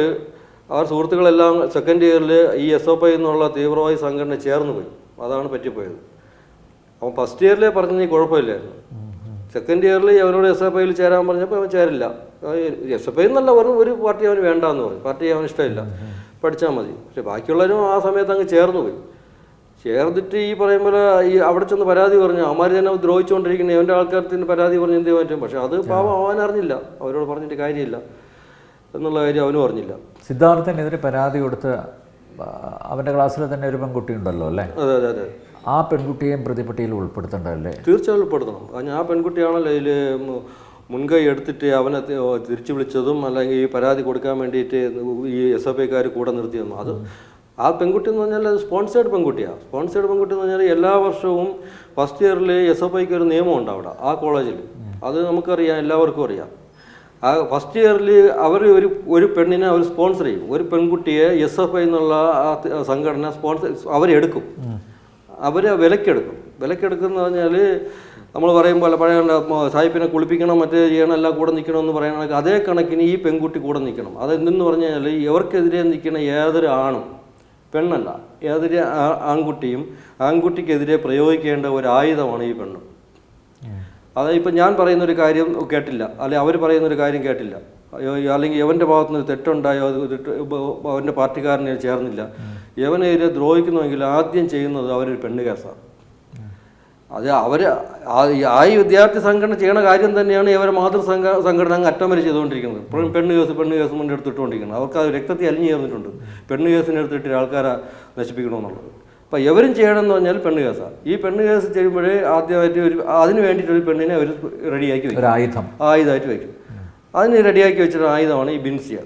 ആ സുഹൃത്തുക്കളെല്ലാം സെക്കൻഡ് ഇയറിൽ ഈ SFI എന്നുള്ള തീവ്രവാദി സംഘടന ചേർന്ന് പോയി. അതാണ് പറ്റിപ്പോയത്. അവൻ ഫസ്റ്റ് ഇയറിലേ പറഞ്ഞ് കുഴപ്പമില്ലായിരുന്നു. സെക്കൻഡ് ഇയറിൽ അവനോട് SFIയിൽ ചേരാൻ പറഞ്ഞപ്പോൾ അവൻ ചേരില്ല, SFI എന്നല്ല ഒരു പാർട്ടി അവന് വേണ്ടാന്ന് പറഞ്ഞു, പാർട്ടി അവന് ഇഷ്ടമില്ല, പഠിച്ചാൽ മതി. പക്ഷെ ബാക്കിയുള്ളവരും ആ സമയത്ത് അങ്ങ് ചേർന്ന് പോയി. ചേർന്നിട്ട് ഈ പറയുമ്പോൾ ഈ അവിടെ ചെന്ന് പരാതി പറഞ്ഞു, അവന്മാർ തന്നെ ദ്രോഹിച്ചുകൊണ്ടിരിക്കുന്നത്, അവൻ്റെ ആൾക്കാർക്ക് പരാതി പറഞ്ഞ് എന്ത് പറ്റും. പക്ഷെ അത് പാവം അവൻ അറിഞ്ഞില്ല, അവരോട് പറഞ്ഞിട്ട് കാര്യമില്ല എന്നുള്ള കാര്യം അവനും അറിഞ്ഞില്ല. സിദ്ധാർത്ഥനെതിരെ പരാതി കൊടുത്ത് അവൻ്റെ ക്ലാസ്സിൽ തന്നെ ഒരു പെൺകുട്ടി ഉണ്ടല്ലോ അല്ലേ? അതെ അതെ അതെ. ആ പെൺകുട്ടിയെയും പ്രതിപട്ടികയിൽ ഉൾപ്പെടുത്തണ്ടല്ലേ? തീർച്ചയായും ഉൾപ്പെടുത്തണം. ആ പെൺകുട്ടിയാണല്ലോ ഇതിൽ മുൻകൈ എടുത്തിട്ട് അവനെ തിരിച്ചു വിളിച്ചതും അല്ലെങ്കിൽ ഈ പരാതി കൊടുക്കാൻ വേണ്ടിയിട്ട് ഈ SFIക്കാർ കൂടെ നിർത്തിയെന്നും. അത് ആ പെൺകുട്ടി എന്ന് പറഞ്ഞാൽ അത് സ്പോൺസേഡ് പെൺകുട്ടിയാണ്. സ്പോൺസേഡ് പെൺകുട്ടി എന്ന് പറഞ്ഞാൽ എല്ലാ വർഷവും ഫസ്റ്റ് ഇയറിൽ SFIക്ക് ഒരു നിയമമുണ്ട് അവിടെ ആ കോളേജിൽ. അത് നമുക്കറിയാം, എല്ലാവർക്കും അറിയാം. ആ ഫസ്റ്റ് ഇയറിൽ അവർ ഒരു പെണ്ണിനെ അവർ സ്പോൺസർ ചെയ്യും. ഒരു പെൺകുട്ടിയെ SFI എന്നുള്ള ആ സംഘടന അവരെടുക്കും, അവരെ വിലക്കെടുക്കുന്ന പറഞ്ഞാൽ നമ്മൾ പറയുമ്പോൾ പഴയ സാഹിബിനെ കുളിപ്പിക്കണം, മറ്റേ ചെയ്യണം, എല്ലാം കൂടെ നിൽക്കണമെന്ന് പറയണമെങ്കിൽ അതേ കണക്കിന് ഈ പെൺകുട്ടി കൂടെ നിൽക്കണം. അതെന്തെന്ന് പറഞ്ഞു കഴിഞ്ഞാൽ ഇവർക്കെതിരെ നിൽക്കുന്ന ഏതൊരു ആണും, പെണ്ണല്ല, ഏതൊരു ആൺകുട്ടിക്കെതിരെ പ്രയോഗിക്കേണ്ട ഒരു ആയുധമാണ് ഈ പെണ്ണ്. അതായത് ഇപ്പം ഞാൻ പറയുന്നൊരു കാര്യം കേട്ടില്ല, അല്ലെങ്കിൽ അവർ പറയുന്നൊരു കാര്യം കേട്ടില്ല, അല്ലെങ്കിൽ എവൻ്റെ ഭാഗത്തുനിന്ന് തെറ്റുണ്ടായോ, അവൻ്റെ പാർട്ടിക്കാരനെ ചേർന്നില്ല, എവനെതിരെ ദ്രോഹിക്കുന്നുവെങ്കിൽ ആദ്യം ചെയ്യുന്നത് അവരൊരു പെണ്ണ് കേസാണ്. അത് ആ ഈ വിദ്യാർത്ഥി സംഘടന ചെയ്യണ കാര്യം തന്നെയാണ് ഇവരെ സംഘടന അങ്ങ് അറ്റം വരെ ചെയ്തുകൊണ്ടിരിക്കുന്നത്. ഇപ്പോഴും പെണ്ണ് കേസ് മുന്നേ എടുത്തിട്ടുകൊണ്ടിരിക്കുന്നത്. അവർക്ക് അത് രക്തത്തിൽ അലിഞ്ഞു ചേർന്നിട്ടുണ്ട് പെണ്ണ് കേസിന് എടുത്തിട്ട് ആൾക്കാരെ നശിപ്പിക്കണമെന്നുള്ളത്. അപ്പോൾ എവരും ചെയ്യണമെന്ന് പറഞ്ഞാൽ പെണ്ണ് കേസാണ്. ഈ പെണ്ണ് കേസ് ചെയ്യുമ്പോഴേ ആദ്യമായിട്ട് അതിന് വേണ്ടിയിട്ടൊരു പെണ്ണിനെ അവർ റെഡിയാക്കി വയ്ക്കും, ആയുധമായിട്ട് വയ്ക്കും. അതിന് റെഡിയാക്കി വെച്ചിട്ട് ആയുധമാണ് ഈ ബിൻസിയ.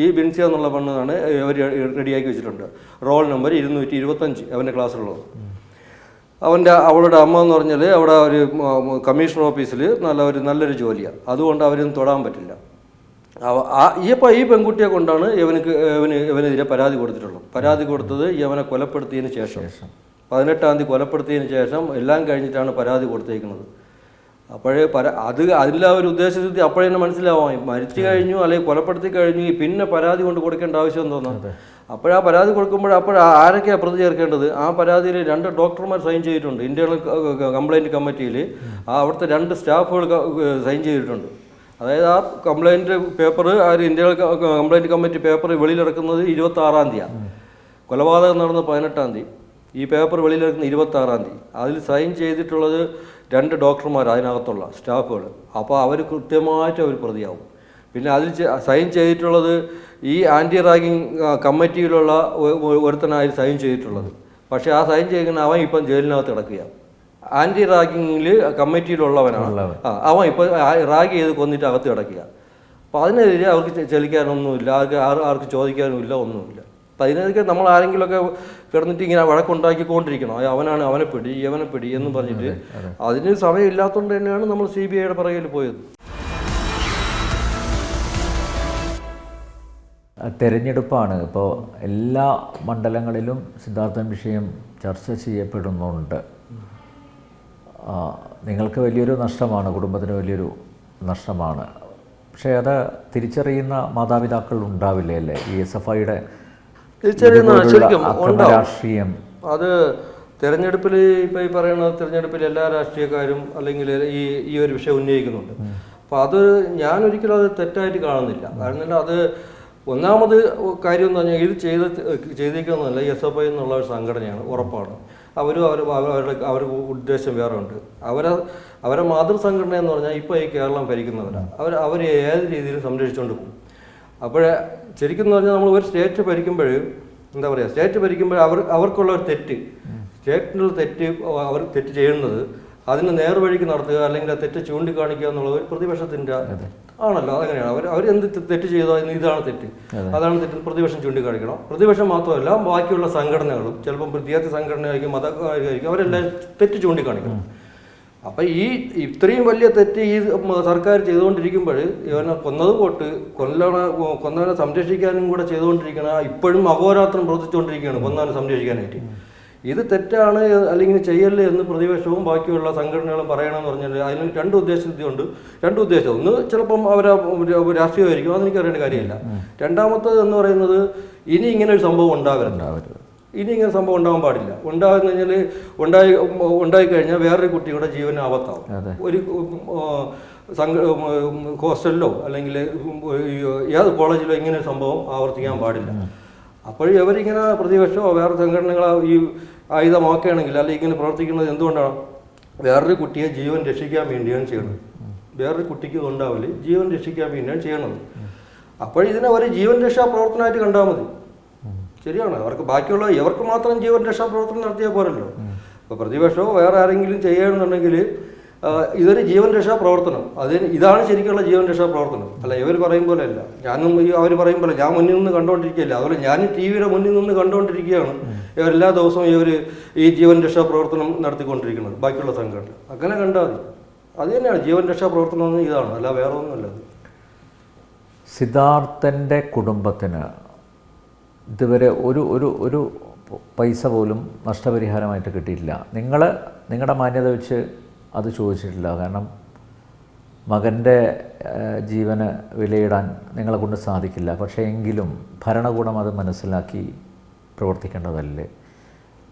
ഈ ബിൻസിയ എന്നുള്ള പെണ്ണാണ് അവർ റെഡിയാക്കി വെച്ചിട്ടുണ്ട്. റോൾ നമ്പർ 225 അവൻ്റെ ക്ലാസ്സിലുള്ളത്. അവളുടെ അമ്മ എന്ന് പറഞ്ഞാൽ അവിടെ ഒരു കമ്മീഷണർ ഓഫീസിൽ നല്ലൊരു ജോലിയാണ്. അതുകൊണ്ട് അവരൊന്നും തൊടാൻ പറ്റില്ല. ഈ പെൺകുട്ടിയെ കൊണ്ടാണ് ഇവനെതിരെ പരാതി കൊടുത്തിട്ടുള്ളത്. പരാതി കൊടുത്തത് ഇവനെ കൊലപ്പെടുത്തിയതിന് ശേഷം 18-ാം തീയതി കൊലപ്പെടുത്തിയതിന് ശേഷം എല്ലാം കഴിഞ്ഞിട്ടാണ് പരാതി കൊടുത്തേക്കുന്നത്. അപ്പോഴേ അതിലെ ഒരു ഉദ്ദേശശുദ്ധി അപ്പോഴേ തന്നെ മനസ്സിലാവാം. മരിച്ചു കഴിഞ്ഞു അല്ലെങ്കിൽ കൊലപ്പെടുത്തി കഴിഞ്ഞു, പിന്നെ പരാതി കൊണ്ട് കൊടുക്കേണ്ട ആവശ്യം തോന്നുന്നത്. അപ്പോഴാ പരാതി കൊടുക്കുമ്പോൾ ആരൊക്കെയാണ് പ്രതി ചേർക്കേണ്ടത്? ആ പരാതിയിൽ 2 ഡോക്ടർമാർ സൈൻ ചെയ്തിട്ടുണ്ട്. ഇന്റേണൽ കംപ്ലയിൻറ്റ് കമ്മിറ്റിയിൽ അവിടുത്തെ 2 സ്റ്റാഫുകൾ സൈൻ ചെയ്തിട്ടുണ്ട്. അതായത് ആ complaint paper, internal complaint committee paper വെളിയിലിറക്കുന്നത് 26-ാം തീയതിയാണ്. കൊലപാതകം നടന്നത് 18-ാം തീയതി. ഈ പേപ്പർ വെളിയിലിറക്കുന്നത് 26-ാം തീയതി. അതിൽ സൈൻ ചെയ്തിട്ടുള്ളത് 2 ഡോക്ടർമാർ, അതിനകത്തുള്ള സ്റ്റാഫുകൾ. അപ്പോൾ അവർ കൃത്യമായിട്ട് അവർ പ്രതിയാവും. പിന്നെ അതിൽ സൈൻ ചെയ്തിട്ടുള്ളത് ഈ ആൻറ്റി റാഗിങ് കമ്മിറ്റിയിലുള്ള ഒരുത്തനായി സൈൻ ചെയ്തിട്ടുള്ളത്. പക്ഷേ ആ സൈൻ ചെയ്യുന്ന അവൻ ഇപ്പം ജയിലിനകത്ത് കിടക്കുകയാണ്. ആൻറ്റി റാഗിങ്ങിൽ കമ്മിറ്റിയിലുള്ളവനാണ്. അവൻ ഇപ്പോൾ റാഗ് ചെയ്ത് കൊന്നിട്ട് അകത്ത് കിടക്കുക. അപ്പോൾ അതിനെതിരെ അവർക്ക് ചലിക്കാനൊന്നുമില്ല, ആർക്ക് ചോദിക്കാനുമില്ല, ഒന്നുമില്ല. അപ്പം അതിനെതിരെ നമ്മൾ ആരെങ്കിലുമൊക്കെ കിടന്നിട്ട് ഇങ്ങനെ വഴക്കുണ്ടാക്കിക്കൊണ്ടിരിക്കണം. അവനെ പിടി എന്ന് പറഞ്ഞിട്ട് അതിന് സമയമില്ലാത്തതുകൊണ്ട് തന്നെയാണ് നമ്മൾ CBIയുടെ പുറകിൽ പോയത്. തെരഞ്ഞെടുപ്പാണ്. ഇപ്പോൾ എല്ലാ മണ്ഡലങ്ങളിലും സിദ്ധാർത്ഥൻ വിഷയം ചർച്ച ചെയ്യപ്പെടുന്നുണ്ട്. നിങ്ങൾക്ക് വലിയൊരു നഷ്ടമാണ്, കുടുംബത്തിന് വലിയൊരു നഷ്ടമാണ്. പക്ഷേ അത് തിരിച്ചറിയുന്ന മാതാപിതാക്കൾ ഉണ്ടാവില്ലേ അല്ലേ? ഈ SFIയുടെ രാഷ്ട്രീയം അത് തെരഞ്ഞെടുപ്പിൽ ഇപ്പോൾ ഈ പറയുന്നത് തെരഞ്ഞെടുപ്പിൽ എല്ലാ രാഷ്ട്രീയക്കാരും അല്ലെങ്കിൽ ഈ ഒരു വിഷയം ഉന്നയിക്കുന്നുണ്ട്. അപ്പോൾ അത് ഞാൻ ഒരിക്കലും അത് തെറ്റായിട്ട് കാണുന്നില്ല. കാരണം അത് ഒന്നാമത് കാര്യം എന്ന് പറഞ്ഞാൽ ഇത് ചെയ്തിരിക്കുന്നതല്ല SFI എന്നുള്ള ഒരു സംഘടനയാണ്, ഉറപ്പാണ്. അവരുടെ ഉദ്ദേശം വേറെ ഉണ്ട്. അവരെ മാതൃസംഘടന എന്ന് പറഞ്ഞാൽ ഇപ്പോൾ ഈ കേരളം ഭരിക്കുന്നവരാണ്. അവർ ഏത് രീതിയിലും സംരക്ഷിച്ചുകൊണ്ട് പോകും. അപ്പോൾ ശരിക്കും എന്ന് പറഞ്ഞാൽ നമ്മൾ ഒരു സ്റ്റേറ്റ് ഭരിക്കുമ്പോൾ എന്താ പറയുക, സ്റ്റേറ്റ് ഭരിക്കുമ്പോൾ അവർക്കുള്ള ഒരു സ്റ്റേറ്റിനുള്ള അവർ തെറ്റ് ചെയ്യുന്നത് അതിന് നേർവഴിക്ക് നടത്തുക അല്ലെങ്കിൽ ആ തെറ്റ് ചൂണ്ടിക്കാണിക്കുക എന്നുള്ളത് ഒരു പ്രതിപക്ഷത്തിൻ്റെ ആണല്ലോ. അതങ്ങനെയാണ്. അവർ എന്ത് തെറ്റ് ചെയ്തോ ഇതാണ് തെറ്റ്, അതാണ് തെറ്റ് പ്രതിപക്ഷം ചൂണ്ടിക്കാണിക്കണം. പ്രതിപക്ഷം മാത്രമല്ല, ബാക്കിയുള്ള സംഘടനകളും, ചിലപ്പം വിദ്യാർത്ഥി സംഘടനയായിരിക്കും, മതകാരായിരിക്കും, അവരെല്ലാം തെറ്റ് ചൂണ്ടിക്കാണിക്കണം. അപ്പം ഇത്രയും വലിയ തെറ്റ് ഈ സർക്കാർ ചെയ്തുകൊണ്ടിരിക്കുമ്പോൾ ഇവനെ കൊന്നത് പോട്ട് കൊന്നവനെ സംരക്ഷിക്കാനും കൂടെ ചെയ്തുകൊണ്ടിരിക്കണം. ഇപ്പോഴും അഹോരാത്രം പ്രവർത്തിച്ചുകൊണ്ടിരിക്കുകയാണ് കൊന്നവനെ സംരക്ഷിക്കാനായിട്ട്. ഇത് തെറ്റാണ് അല്ലെങ്കിൽ ചെയ്യല്ലേ എന്ന് പ്രതിപക്ഷവും ബാക്കിയുള്ള സംഘടനകളും പറയണമെന്ന് പറഞ്ഞാൽ അതിന് 2 ഉദ്ദേശമുണ്ട്. 2 ഉദ്ദേശം. ഒന്ന് ചിലപ്പം രാഷ്ട്രീയമായിരിക്കും, അതെനിക്ക് അറിയേണ്ട കാര്യമില്ല. രണ്ടാമത്തേത് എന്ന് പറയുന്നത് ഇനി ഇങ്ങനെ ഒരു സംഭവം ഉണ്ടാവരുത്. ഇനി ഇങ്ങനെ സംഭവം ഉണ്ടാകാൻ പാടില്ല. ഉണ്ടായി കഴിഞ്ഞാൽ വേറൊരു കുട്ടിയുടെ ജീവന് ആപത്താവും. ഒരു ഹോസ്റ്റലിലോ അല്ലെങ്കിൽ ഏത് കോളേജിലോ ഇങ്ങനെ ഒരു സംഭവം ആവർത്തിക്കാൻ പാടില്ല. അപ്പോഴും ഇവരിങ്ങനെ പ്രതിപക്ഷമോ വേറെ സംഘടനകളോ ഈ ആയുധമാക്കുകയാണെങ്കിൽ അല്ലെങ്കിൽ ഇങ്ങനെ പ്രവർത്തിക്കുന്നത് എന്തുകൊണ്ടാണ്? വേറൊരു കുട്ടിയെ ജീവൻ രക്ഷിക്കാൻ വേണ്ടിയാണ് ചെയ്യുന്നത്. വേറൊരു കുട്ടിക്ക് ഉണ്ടാവില്ല, ജീവൻ രക്ഷിക്കാൻ വേണ്ടിയാണ് ചെയ്യണത്. അപ്പോഴിതിനെ ഒരു ജീവൻ രക്ഷാ പ്രവർത്തനമായിട്ട് കണ്ടാൽ മതി. ശരിയാണ്, അവർക്ക് ബാക്കിയുള്ള ഇവർക്ക് മാത്രം ജീവൻ രക്ഷാ പ്രവർത്തനം നടത്തിയാൽ പോരല്ലോ. ഇപ്പോൾ പ്രതിപക്ഷമോ വേറെ ആരെങ്കിലും ചെയ്യുകയാണെന്നുണ്ടെങ്കിൽ ഇതൊരു ജീവൻ രക്ഷാ പ്രവർത്തനം, ഇതാണ് ശരിക്കുള്ള ജീവൻ രക്ഷാ പ്രവർത്തനം. അല്ല ഇവർ പറയും പോലെ അല്ല. ഞാനും അവർ പറയും പോലെ ഞാൻ മുന്നിൽ നിന്ന് കണ്ടുകൊണ്ടിരിക്കുകയല്ല. അതുപോലെ ഞാനും ടി വിയുടെ മുന്നിൽ നിന്ന് കണ്ടുകൊണ്ടിരിക്കുകയാണ് ഇവരെല്ലാ ദിവസവും ഇവർ ഈ ജീവൻ രക്ഷാ പ്രവർത്തനം നടത്തിക്കൊണ്ടിരിക്കുന്നത് ബാക്കിയുള്ള സംഘടന. അങ്ങനെ കണ്ടാൽ മതി. അത് തന്നെയാണ് ജീവൻ രക്ഷാ പ്രവർത്തനം എന്ന്, ഇതാണ്, അല്ല വേറെ ഒന്നുമല്ല. സിദ്ധാർത്ഥൻ്റെ കുടുംബത്തിന് ഇതുവരെ ഒരു പൈസ പോലും നഷ്ടപരിഹാരമായിട്ട് കിട്ടിയിട്ടില്ല. നിങ്ങളുടെ മാന്യത വെച്ച് അത് ചോദിച്ചിട്ടില്ല. കാരണം മകൻ്റെ ജീവന് വിലയിടാൻ നിങ്ങളെ കൊണ്ട് സാധിക്കില്ല. പക്ഷേ എങ്കിലും ഭരണകൂടം അത് മനസ്സിലാക്കി പ്രവർത്തിക്കേണ്ടതല്ലേ?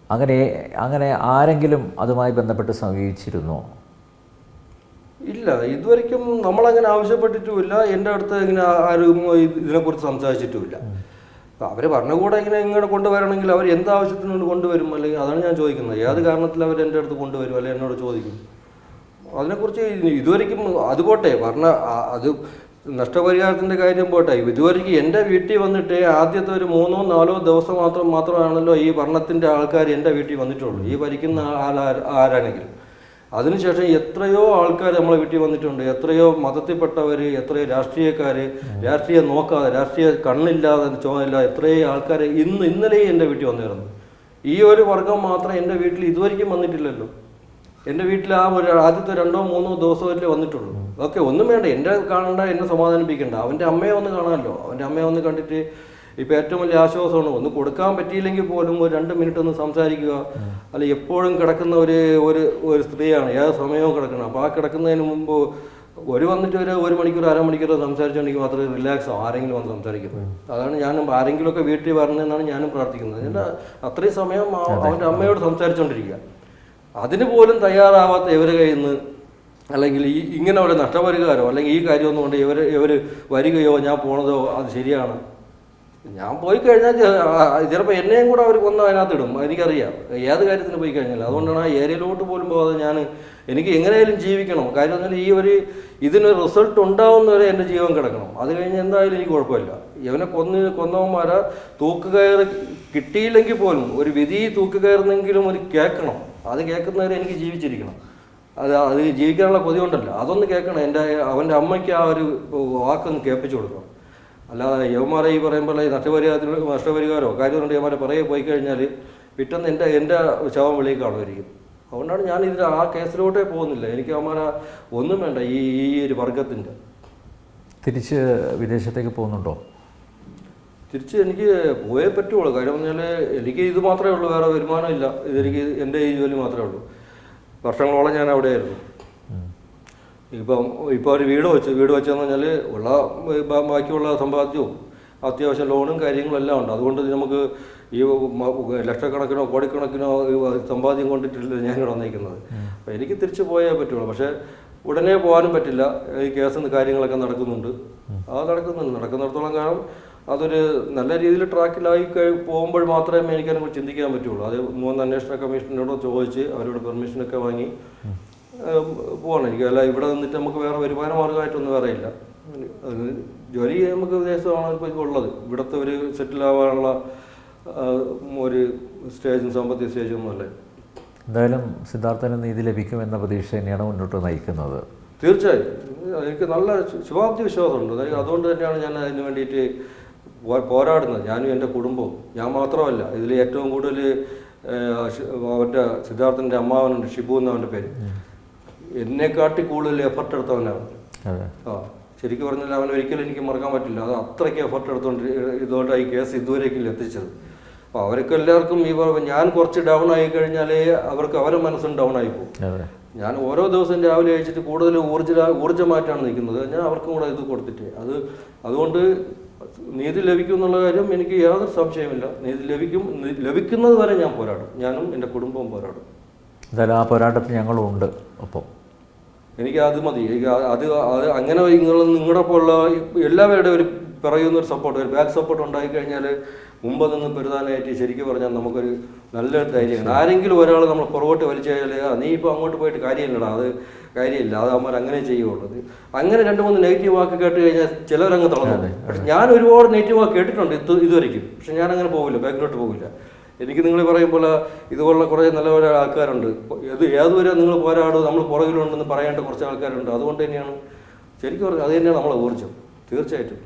അങ്ങനെ ആരെങ്കിലും അതുമായി ബന്ധപ്പെട്ട് സമീപിച്ചിരുന്നോ? ഇല്ല, ഇതുവരെയ്ക്കും നമ്മളങ്ങനെ ആവശ്യപ്പെട്ടിട്ടുമില്ല. എൻ്റെ അടുത്ത് ഇങ്ങനെ ആരും ഇതിനെക്കുറിച്ച് സംസാരിച്ചിട്ടുമില്ല. അവർ ഭരണകൂടം ഇങ്ങനെ കൊണ്ടുവരണമെങ്കിൽ അവർ എന്താവശ്യത്തിനോട് കൊണ്ടുവരും, അല്ലെങ്കിൽ അതാണ് ഞാൻ ചോദിക്കുന്നത്. ഏത് കാരണത്തിൽ അവർ എൻ്റെ അടുത്ത് കൊണ്ടുവരും അല്ലെങ്കിൽ എന്നോട് ചോദിക്കും? അതിനെക്കുറിച്ച് ഇതുവരെയ്ക്കും അത് പോട്ടെ, അത് നഷ്ടപരിഹാരത്തിൻ്റെ കാര്യം പോട്ടെ. ഇതുവരെയ്ക്കും എൻ്റെ വീട്ടിൽ വന്നിട്ട് ആദ്യത്തെ ഒരു 3-4 ദിവസം മാത്രമാണല്ലോ ഈ ഭരണത്തിൻ്റെ ആൾക്കാർ എൻ്റെ വീട്ടിൽ വന്നിട്ടുള്ളൂ, ഈ ഭരിക്കുന്ന ആരാണെങ്കിലും. അതിനുശേഷം എത്രയോ ആൾക്കാർ നമ്മളെ വീട്ടിൽ വന്നിട്ടുണ്ട്. എത്രയോ മതത്തിൽപ്പെട്ടവർ, എത്രയോ രാഷ്ട്രീയക്കാർ, രാഷ്ട്രീയം നോക്കാതെ, രാഷ്ട്രീയ കണ്ണില്ലാതെ ചോദില്ലാതെ എത്രയോ ആൾക്കാർ ഇന്നലെയും എൻ്റെ വീട്ടിൽ വന്നിരുന്നു. ഈ ഒരു വർഗം മാത്രം എൻ്റെ വീട്ടിൽ ഇതുവരെയ്ക്കും വന്നിട്ടില്ലല്ലോ. എൻ്റെ വീട്ടിൽ ആദ്യത്തെ 2-3 ദിവസമല്ലേ വന്നിട്ടുള്ളൂ. ഓക്കെ, ഒന്നും വേണ്ട, എൻ്റെ കാണണ്ട, എന്നെ സമാധാനിപ്പിക്കണ്ട. അവൻ്റെ അമ്മയെ ഒന്ന് കാണാമല്ലോ. അവൻ്റെ അമ്മയെ ഒന്ന് കണ്ടിട്ട് ഇപ്പോൾ ഏറ്റവും വലിയ ആശ്വാസമാണ്. ഒന്ന് കൊടുക്കാൻ പറ്റിയില്ലെങ്കിൽ പോലും ഒരു 2 മിനിറ്റ് ഒന്ന് സംസാരിക്കുക. അല്ല, എപ്പോഴും കിടക്കുന്ന ഒരു സ്ത്രീയാണ്, ഏത് സമയവും കിടക്കണം. അപ്പോൾ ആ കിടക്കുന്നതിന് മുമ്പ് വന്നിട്ട് ഒരു മണിക്കൂർ 1/2 മണിക്കൂർ സംസാരിച്ചുകൊണ്ടെങ്കിൽ മാത്രമേ റിലാക്സ് ആവും ആരെങ്കിലും വന്ന് സംസാരിക്കുന്നത്. അതാണ് ഞാനും ആരെങ്കിലുമൊക്കെ വീട്ടിൽ വരണമെന്നാണ് ഞാനും പ്രാർത്ഥിക്കുന്നത്. എൻ്റെ അത്രയും സമയം അവൻ്റെ അമ്മയോട് സംസാരിച്ചുകൊണ്ടിരിക്കുക. അതിന് പോലും തയ്യാറാവാത്ത ഇവരെ കയ്യിൽ നിന്ന്, അല്ലെങ്കിൽ ഇങ്ങനെ ഒരു നഷ്ടപരിഹാരമോ അല്ലെങ്കിൽ ഈ കാര്യമൊന്നും കൊണ്ട് ഇവർ വരികയോ ഞാൻ പോണതോ അത് ശരിയാണ്. ഞാൻ പോയി കഴിഞ്ഞാൽ ചിലപ്പോൾ എന്നെയും കൂടെ അവർ കൊന്ന് അതിനകത്ത് ഇടും. എനിക്കറിയാം ഏത് കാര്യത്തിന് പോയി കഴിഞ്ഞാൽ. അതുകൊണ്ടാണ് ആ ഏരിയയിലോട്ട് പോലും പോകാതെ എനിക്ക് എങ്ങനെയായാലും ജീവിക്കണം. കാര്യം എന്നാൽ ഇതിനൊരു റിസൾട്ട് ഉണ്ടാവുന്നവരെ എൻ്റെ ജീവൻ കിടക്കണം. അത് കഴിഞ്ഞ് എന്തായാലും എനിക്ക് കുഴപ്പമില്ല. ഇവനെ കൊന്നവന്മാരെ തൂക്കുകയറ് കിട്ടിയില്ലെങ്കിൽ പോലും ഒരു വിധി തൂക്കുകയറുന്നെങ്കിലും ഒരു കേൾക്കണം. അത് കേൾക്കുന്നവരെ എനിക്ക് ജീവിച്ചിരിക്കണം. അത് ജീവിക്കാനുള്ള കൊതി കൊണ്ടല്ല, അതൊന്ന് കേൾക്കണം. അവൻ്റെ അമ്മയ്ക്ക് ആ ഒരു വാക്കൊന്ന് കേൾപ്പിച്ചു കൊടുക്കണം. അല്ലാതെ യവന്മാരെ ഈ പറയുമ്പോൾ നഷ്ടപരിഹാരമോ കാര്യം കൊണ്ട് യവന്മാരെ പറയെ പോയി കഴിഞ്ഞാൽ പിറ്റേന്ന് എൻ്റെ ശവം വെളിയിൽ കാണുമായിരിക്കും. അതുകൊണ്ടാണ് ഞാൻ ആ കേസിലോട്ടേ പോകുന്നില്ല. എനിക്ക് യവന്മാരെ ഒന്നും വേണ്ട ഈ ഒരു വർഗത്തിൻ്റെ. തിരിച്ച് വിദേശത്തേക്ക് പോകുന്നുണ്ടോ? തിരിച്ച് എനിക്ക് പോയേ പറ്റുള്ളൂ. കാര്യം പറഞ്ഞാൽ എനിക്ക് ഇത് മാത്രമേ ഉള്ളൂ, വേറെ വരുമാനമില്ല. എൻ്റെ ഈ ജോലി മാത്രമേ ഉള്ളൂ. വർഷങ്ങളോളം ഞാൻ അവിടെയായിരുന്നു. ഇപ്പോൾ ഒരു വീട് വെച്ചെന്ന് പറഞ്ഞാൽ ബാക്കിയുള്ള സമ്പാദ്യവും അത്യാവശ്യം ലോണും കാര്യങ്ങളും എല്ലാം ഉണ്ട്. അതുകൊണ്ട് നമുക്ക് ഈ ലക്ഷക്കണക്കിനോ കോടിക്കണക്കിനോ സമ്പാദ്യം കൊണ്ടിട്ടില്ല ഞാനിവിടെ വന്നിരിക്കുന്നത്. അപ്പോൾ എനിക്ക് തിരിച്ചു പോയേ പറ്റുള്ളൂ. പക്ഷേ ഉടനെ പോകാനും പറ്റില്ല. ഈ കേസ് കാര്യങ്ങളൊക്കെ നടക്കുന്നുണ്ട്. നടക്കുന്നിടത്തോളം കാലം അതൊരു നല്ല രീതിയിൽ ട്രാക്കിലായി പോകുമ്പോൾ മാത്രമേ എനിക്കതിനെക്കുറിച്ച് ചിന്തിക്കാൻ പറ്റുള്ളൂ. അത് 3 അന്വേഷണ കമ്മീഷനോട് ചോദിച്ച് അവരോട് പെർമിഷനൊക്കെ വാങ്ങി പോകണം എനിക്ക്. അല്ല ഇവിടെ നിന്നിട്ട് നമുക്ക് വേറെ വരുമാന മാർഗമായിട്ടൊന്നും വേറെ ഇല്ല. ജോലി നമുക്ക് വിദേശത്താണ് ഇപ്പോൾ ഉള്ളത്. ഇവിടുത്തെ ഒരു സെറ്റിൽ ആവാനുള്ള ഒരു സാമ്പത്തിക സ്റ്റേജൊന്നുമല്ല. എന്തായാലും സിദ്ധാർത്ഥന് നീതി ലഭിക്കുമെന്ന പ്രതീക്ഷ തന്നെയാണ് മുന്നോട്ട് നയിക്കുന്നത്. തീർച്ചയായും എനിക്ക് നല്ല ശുഭാപ്തി വിശ്വാസമുണ്ട്. അതുകൊണ്ട് തന്നെയാണ് ഞാൻ അതിന് വേണ്ടിയിട്ട് പോരാടുന്നത്. ഞാനും എൻ്റെ കുടുംബവും. ഞാൻ മാത്രമല്ല, ഇതിൽ ഏറ്റവും കൂടുതൽ അവൻ്റെ സിദ്ധാർത്ഥൻ്റെ അമ്മാവനുണ്ട്, ഷിബു എന്നവൻ്റെ പേര്. എന്നെക്കാട്ടി കൂടുതൽ എഫർട്ട് എടുത്തവനാണ്. ശരിക്കും പറഞ്ഞാൽ അവൻ ഒരിക്കലും എനിക്ക് മറക്കാൻ പറ്റില്ല. അത് അത്രയ്ക്ക് എഫർട്ട് എടുത്തുകൊണ്ട് ഇതുകൊണ്ട് ഈ കേസ് ഇതുവരേക്കും എത്തിച്ചത്. അപ്പോൾ അവർക്ക് എല്ലാവർക്കും ഞാൻ കുറച്ച് ഡൗൺ ആയി കഴിഞ്ഞാലേ അവരെ മനസ്സും ഡൗൺ ആയി പോകും. ഞാൻ ഓരോ ദിവസവും രാവിലെ കഴിച്ചിട്ട് കൂടുതൽ ഊർജ്ജമായിട്ടാണ് നിൽക്കുന്നത്. ഞാൻ അവർക്കും കൂടെ ഇത് കൊടുത്തിട്ട് അതുകൊണ്ട് നീതി ലഭിക്കും എന്നുള്ള കാര്യം എനിക്ക് യാതൊരു സംശയമില്ല. നീതി ലഭിക്കുന്നത് വരെ ഞാൻ പോരാടും. ഞാനും എൻ്റെ കുടുംബവും പോരാടും. എന്തായാലും ആ പോരാട്ടത്തിൽ ഞങ്ങളും ഉണ്ട്. ഒപ്പം എനിക്ക് അത് മതി. അത് അങ്ങനെ നിങ്ങളുടെ പോലുള്ള എല്ലാവരുടെയും ഒരു പറയുന്നൊരു സപ്പോർട്ട്, ഒരു ബാക്ക് സപ്പോർട്ട് ഉണ്ടായിക്കഴിഞ്ഞാൽ മുമ്പ് നിന്ന് പെരുതാനായിട്ട് ശരിക്കും പറഞ്ഞാൽ നമുക്കൊരു നല്ലൊരു ധൈര്യമാണ്. ആരെങ്കിലും ഒരാൾ നമ്മൾ പുറകോട്ട് വലിച്ചാൽ നീ ഇപ്പോൾ അങ്ങോട്ട് പോയിട്ട് കാര്യമില്ലടാ, അത് കാര്യമില്ല, അത് അവന്മാർ അങ്ങനെ ചെയ്യുള്ളൂ. അങ്ങനെ 2-3 നെഗറ്റീവ് വാക്ക് കേട്ട് കഴിഞ്ഞാൽ ചിലവരങ്ങ് തളർന്നു. പക്ഷെ ഞാൻ ഒരുപാട് നെഗറ്റീവ് വാക്ക് കേട്ടിട്ടുണ്ട് ഇതുവരെയ്ക്കും. പക്ഷെ ഞാൻ അങ്ങനെ പോകില്ല, ബാക്കിലോട്ട് പോകില്ല. എനിക്ക് നിങ്ങൾ പറയുമ്പോൾ ഇതുപോലുള്ള കുറേ നല്ല ആൾക്കാരുണ്ട്. ഏതുവരെ നിങ്ങൾ പോരാടും, നമ്മൾ പുറകിലുണ്ടെന്ന് പറയേണ്ട കുറച്ച് ആൾക്കാരുണ്ട്. അതുകൊണ്ട് തന്നെയാണ് ശരിക്കും പറഞ്ഞാൽ അത് തന്നെയാണ് നമ്മളെ ഊർജ്ജം. തീർച്ചയായിട്ടും.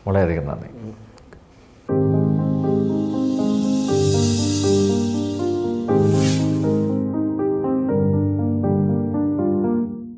വളരെയധികം നന്ദി.